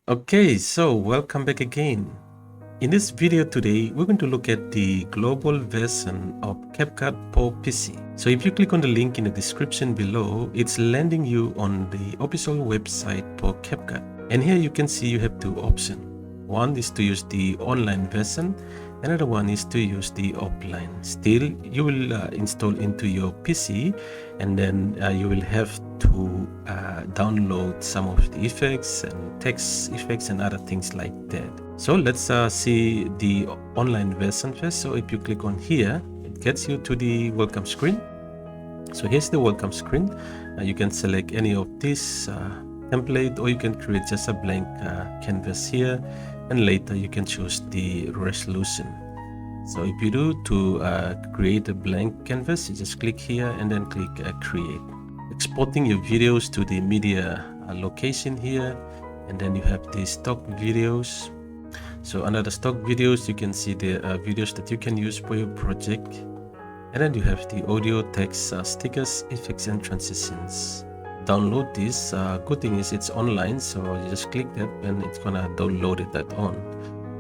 Okay, so welcome back again. In this video today, we're going to look at the global version of Capcut for PC. So if you click on the link in the description below, it's landing you on the official website for Capcut. And here you can see you have two options. One is to use the online version, another one is to use the offline. Still, you will install into your PC, and then you will have to download some of the effects and text effects and other things like that. So let's see the online version first. So if you click on here, it gets you to the welcome screen. So here's the welcome screen. You can select any of these template, or you can create just a blank canvas here, and later you can choose the resolution. So if you do to create a blank canvas, you just click here and then click create. Exporting your videos to the media location here, and then you have the stock videos. So under the stock videos, you can see the videos that you can use for your project, and then you have the audio, text, stickers, effects, and transitions. Download this. Good thing is it's online, so you just click that and it's gonna download it that on.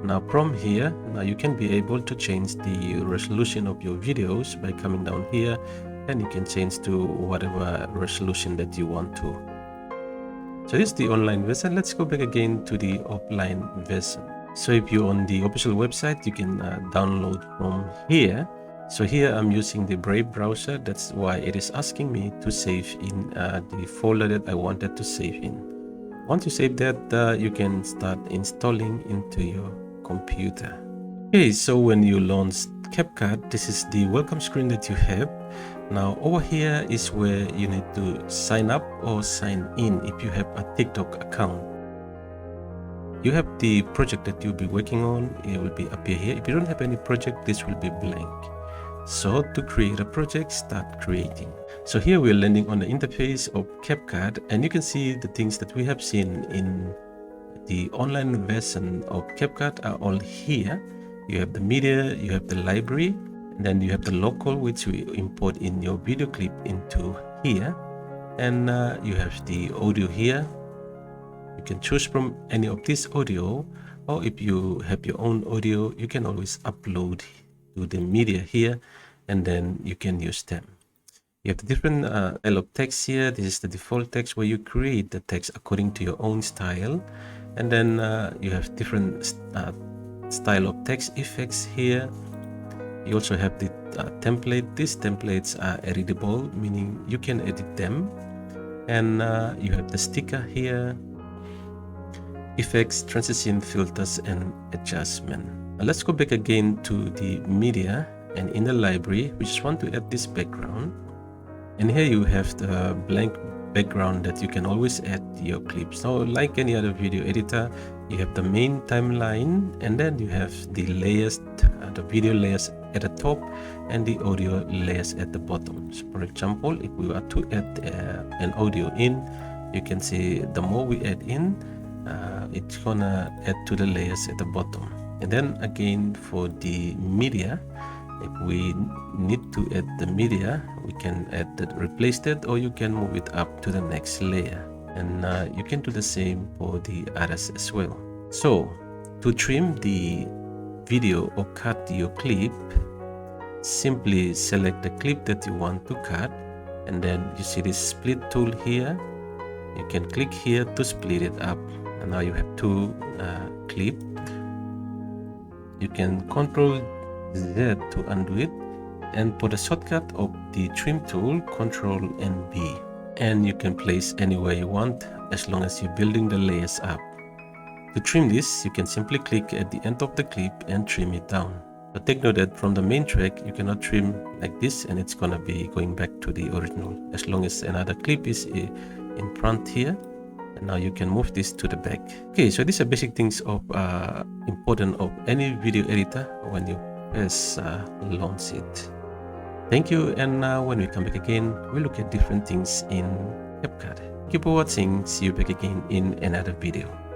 Now from here, now you can be able to change the resolution of your videos by coming down here, and you can change to whatever resolution that you want to. So this is the online version. Let's go back again to the offline version. So if you're on the official website, you can download from here. So here I'm using the Brave browser. That's why it is asking me to save in the folder that I wanted to save in. Once you save that, you can start installing into your computer. Okay, so when you launch Capcut, this is the welcome screen that you have. Now over here is where you need to sign up or sign in if you have a TikTok account. You have the project that you'll be working on. It will be appear here. If you don't have any project, this will be blank. So to create a project, start creating. So here we're landing on the interface of Capcut, and you can see the things that we have seen in the online version of Capcut are all here. You have the media, you have the library, and then you have the local, which we import in your video clip into here, and you have the audio here. You can choose from any of this audio, or if you have your own audio, you can always upload to the media here, and then you can use them. You have the different style of text here. This is the default text where you create the text according to your own style, and then you have different style of text effects here. You also have the template. These templates are editable, meaning you can edit them, and you have the sticker here, effects, transition, filters, and adjustment. Now let's go back again to the media, and in the library we just want to add this background, and here you have the blank background that you can always add to your clips. So like any other video editor, you have the main timeline, and then you have the layers, the video layers at the top and the audio layers at the bottom. So for example, if we were to add an audio in, you can see the more we add in, it's gonna add to the layers at the bottom. And then again for the media, if we need to add the media, we can add that, replace that, or you can move it up to the next layer, and you can do the same for the others as well. So to trim the video or cut your clip, simply select the clip that you want to cut, and then you see this split tool here. You can click here to split it up, and now you have two clips. You can Ctrl Z to undo it, and for the shortcut of the trim tool, Ctrl and B, and you can place anywhere you want as long as you're building the layers up. To trim this, you can simply click at the end of the clip and trim it down. But take note that from the main track, you cannot trim like this, and it's gonna be going back to the original as long as another clip is in front here. And now you can move this to the back. Okay, so these are basic things of important of any video editor when you first launch it. Thank you, and when we come back again, we'll look at different things in Capcut. Thank you for watching. See you back again in another video.